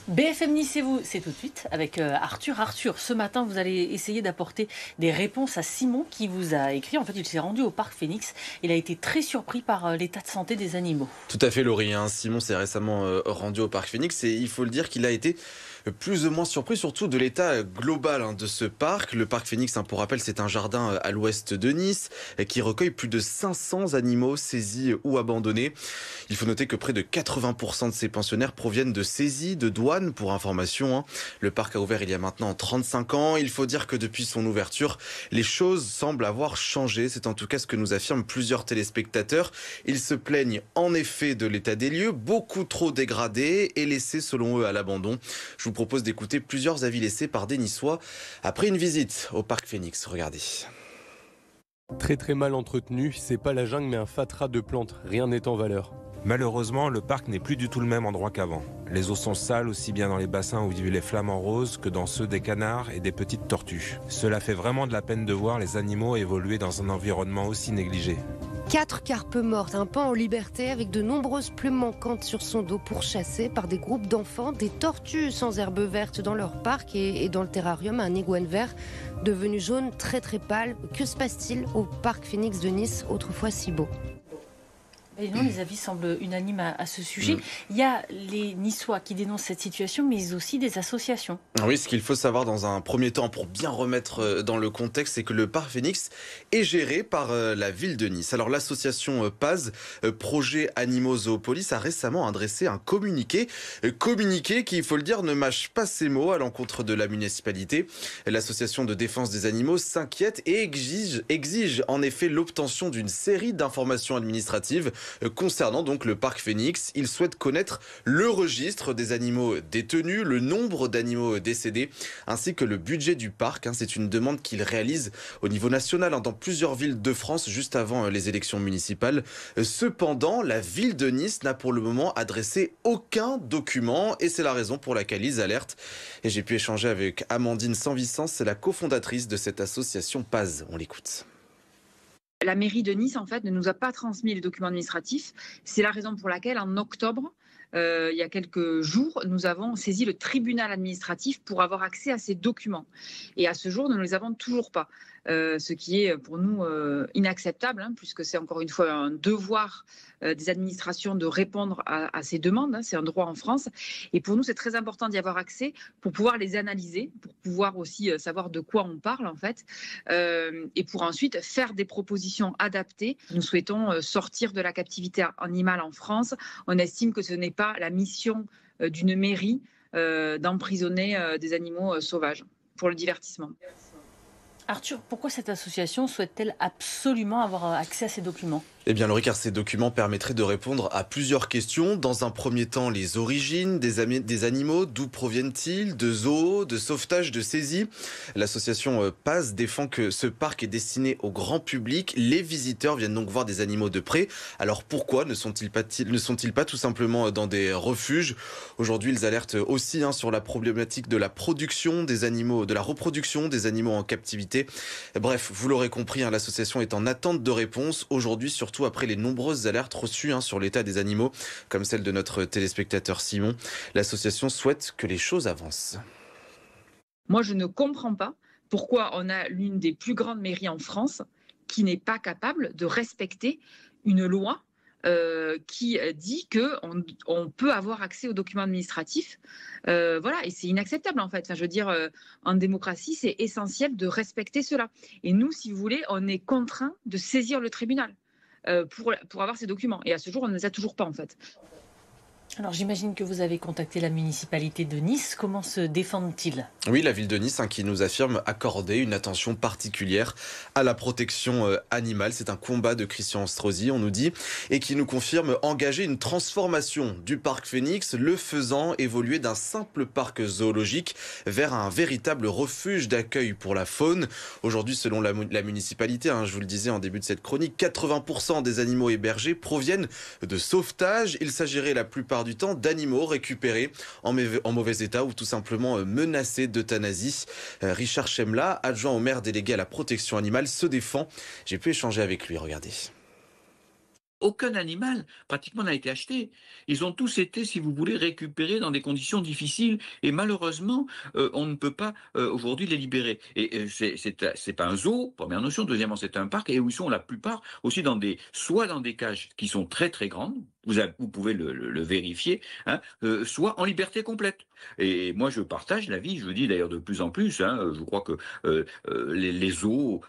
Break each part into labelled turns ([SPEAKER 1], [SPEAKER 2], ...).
[SPEAKER 1] BFM Nice et vous, c'est tout de suite avec Arthur. Arthur, ce matin, vous allez essayer d'apporter des réponses à Simon qui vous a écrit. En fait, il s'est rendu au parc Phoenix. Il a été très surpris par l'état de santé des animaux.
[SPEAKER 2] Tout à fait, Laurie. Simon s'est récemment rendu au parc Phoenix et il faut le dire qu'il a été plus ou moins surpris, surtout de l'état global de ce parc. Le parc Phoenix, pour rappel, c'est un jardin à l'ouest de Nice qui recueille plus de 500 animaux saisis ou abandonnés. Il faut noter que près de 80% de ces pensionnaires proviennent de saisies de douane, pour information. Le parc a ouvert il y a maintenant 35 ans. Il faut dire que depuis son ouverture, les choses semblent avoir changé. C'est en tout cas ce que nous affirment plusieurs téléspectateurs. Ils se plaignent en effet de l'état des lieux, beaucoup trop dégradé et laissé selon eux à l'abandon. Je vous propose d'écouter plusieurs avis laissés par des Niçois après une visite au parc Phoenix. Regardez.
[SPEAKER 3] Très mal entretenu, c'est pas la jungle mais un fatras de plantes, rien n'est en valeur.
[SPEAKER 4] Malheureusement, le parc n'est plus du tout le même endroit qu'avant. Les eaux sont sales aussi bien dans les bassins où vivent les flamants roses que dans ceux des canards et des petites tortues. Cela fait vraiment de la peine de voir les animaux évoluer dans un environnement aussi négligé.
[SPEAKER 5] 4 carpes mortes, un paon en liberté avec de nombreuses plumes manquantes sur son dos pourchassées par des groupes d'enfants, des tortues sans herbe verte dans leur parc et dans le terrarium un iguane vert devenu jaune très pâle. Que se passe-t-il au parc Phoenix de Nice, autrefois si beau ?
[SPEAKER 1] Et non, les avis semblent unanimes à ce sujet. Il y a les Niçois qui dénoncent cette situation, mais aussi des associations.
[SPEAKER 2] Oui, ce qu'il faut savoir dans un premier temps, pour bien remettre dans le contexte, c'est que le parc Phoenix est géré par la ville de Nice. Alors l'association PAZ, Projet Animaux Zoopolis, a récemment adressé un communiqué qui, il faut le dire, ne mâche pas ses mots à l'encontre de la municipalité. L'association de défense des animaux s'inquiète et exige en effet l'obtention d'une série d'informations administratives concernant donc le parc Phoenix. Il souhaite connaître le registre des animaux détenus, le nombre d'animaux décédés, ainsi que le budget du parc. C'est une demande qu'il réalise au niveau national dans plusieurs villes de France juste avant les élections municipales. Cependant, la ville de Nice n'a pour le moment adressé aucun document et c'est la raison pour laquelle ils alertent. Et j'ai pu échanger avec Amandine Sanvicens, c'est la cofondatrice de cette association PAZ. On l'écoute.
[SPEAKER 6] La mairie de Nice, en fait, ne nous a pas transmis les documents administratifs. C'est la raison pour laquelle, en octobre, il y a quelques jours, nous avons saisi le tribunal administratif pour avoir accès à ces documents. Et à ce jour, nous ne les avons toujours pas. Ce qui est pour nous inacceptable, puisque c'est encore une fois un devoir des administrations de répondre à ces demandes. C'est un droit en France. Et pour nous, c'est très important d'y avoir accès pour pouvoir les analyser, pour pouvoir aussi savoir de quoi on parle, en fait, et pour ensuite faire des propositions adaptées. Nous souhaitons sortir de la captivité animale en France. On estime que ce n'est pas la mission d'une mairie d'emprisonner des animaux sauvages pour le divertissement.
[SPEAKER 1] Arthur, pourquoi cette association souhaite-t-elle absolument avoir accès à ces documents ?
[SPEAKER 2] Eh bien, Laurie, car ces documents permettraient de répondre à plusieurs questions. Dans un premier temps, les origines des animaux, d'où proviennent-ils, de zoos, de sauvetage, de saisie. L'association PAZ défend que ce parc est destiné au grand public. Les visiteurs viennent donc voir des animaux de près. Alors pourquoi ne sont-ils pas tout simplement dans des refuges ? Aujourd'hui, ils alertent aussi sur la problématique de la production des animaux, de la reproduction des animaux en captivité. Bref, vous l'aurez compris, l'association est en attente de réponses aujourd'hui, surtout après les nombreuses alertes reçues sur l'état des animaux, comme celle de notre téléspectateur Simon. L'association souhaite que les choses avancent.
[SPEAKER 6] Moi, je ne comprends pas pourquoi on a l'une des plus grandes mairies en France qui n'est pas capable de respecter une loi qui dit qu'on peut avoir accès aux documents administratifs. Voilà, et c'est inacceptable en fait. Enfin, je veux dire, en démocratie, c'est essentiel de respecter cela. Et nous, si vous voulez, on est contraint de saisir le tribunal pour avoir ces documents. Et à ce jour, on ne les a toujours pas en fait.
[SPEAKER 1] Alors j'imagine que vous avez contacté la municipalité de Nice. Comment se défendent-ils ?
[SPEAKER 2] Oui, la ville de Nice qui nous affirme accorder une attention particulière à la protection animale. C'est un combat de Christian Strosi, on nous dit, et qui nous confirme engager une transformation du parc Phoenix, le faisant évoluer d'un simple parc zoologique vers un véritable refuge d'accueil pour la faune. Aujourd'hui, selon la municipalité, je vous le disais en début de cette chronique, 80% des animaux hébergés proviennent de sauvetage. Il s'agirait la plupart du temps d'animaux récupérés en mauvais état ou tout simplement menacés d'euthanasie. Richard Chemla, adjoint au maire délégué à la protection animale, se défend. J'ai pu échanger avec lui, regardez.
[SPEAKER 7] aucun animal pratiquement n'a été acheté. Ils ont tous été, si vous voulez, récupérés dans des conditions difficiles et malheureusement, on ne peut pas aujourd'hui les libérer. Et c'est pas un zoo, première notion. Deuxièmement, c'est un parc et où ils sont la plupart aussi soit dans des cages qui sont très très grandes. Vous pouvez le vérifier, hein, soit en liberté complète. Et moi, je partage l'avis, je le dis d'ailleurs de plus en plus, hein, je crois que les zoos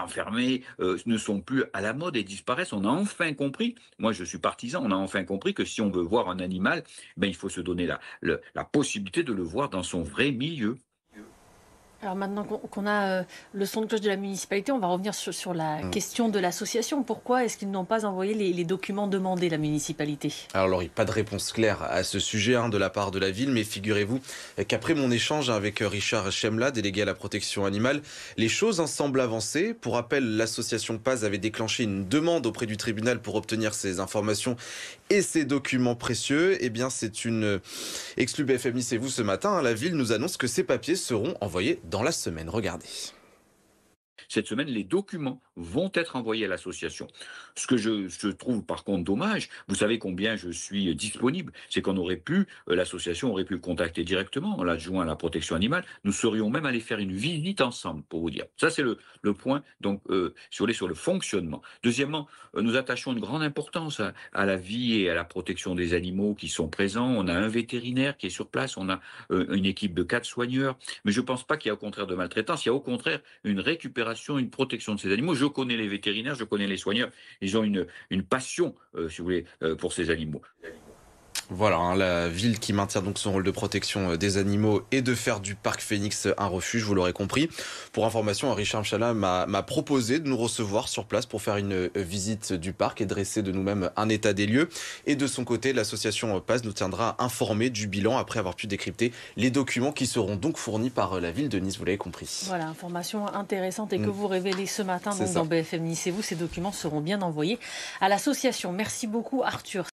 [SPEAKER 7] enfermés ne sont plus à la mode et disparaissent. On a enfin compris, moi je suis partisan, on a enfin compris que si on veut voir un animal, ben, il faut se donner la possibilité de le voir dans son vrai milieu.
[SPEAKER 1] Alors maintenant qu'on a le son de cloche de la municipalité, on va revenir sur la question de l'association. Pourquoi est-ce qu'ils n'ont pas envoyé les documents demandés, la municipalité?
[SPEAKER 2] Alors Laurie, pas de réponse claire à ce sujet de la part de la ville, mais figurez-vous qu'après mon échange avec Richard Chemla, délégué à la protection animale, les choses semblent avancer. Pour rappel, l'association Paz avait déclenché une demande auprès du tribunal pour obtenir ces informations et ces documents précieux. Eh bien, c'est une exclue BFM Nice et vous ce matin. La ville nous annonce que ces papiers seront envoyés dans la semaine. Regardez.
[SPEAKER 7] Cette semaine, les documents vont être envoyés à l'association. Ce que je trouve par contre dommage, vous savez combien je suis disponible, c'est l'association aurait pu le contacter directement, l'adjoint à la protection animale, nous serions même allés faire une visite ensemble, pour vous dire. Ça, c'est le point, donc, sur le fonctionnement. Deuxièmement, nous attachons une grande importance à la vie et à la protection des animaux qui sont présents. On a un vétérinaire qui est sur place, on a une équipe de 4 soigneurs, mais je ne pense pas qu'il y a au contraire de maltraitance, il y a au contraire une récupération, une protection de ces animaux. Je connais les vétérinaires, je connais les soigneurs, ils ont une passion, si vous voulez, pour ces animaux.
[SPEAKER 2] Voilà, la ville qui maintient donc son rôle de protection des animaux et de faire du parc Phénix un refuge, vous l'aurez compris. Pour information, Richard Chemla m'a proposé de nous recevoir sur place pour faire une visite du parc et dresser de nous-mêmes un état des lieux. Et de son côté, l'association Paz nous tiendra informés du bilan après avoir pu décrypter les documents qui seront donc fournis par la ville de Nice, vous l'avez compris.
[SPEAKER 1] Voilà, information intéressante et que vous révélez ce matin donc dans BFM Nice et vous. Ces documents seront bien envoyés à l'association. Merci beaucoup Arthur.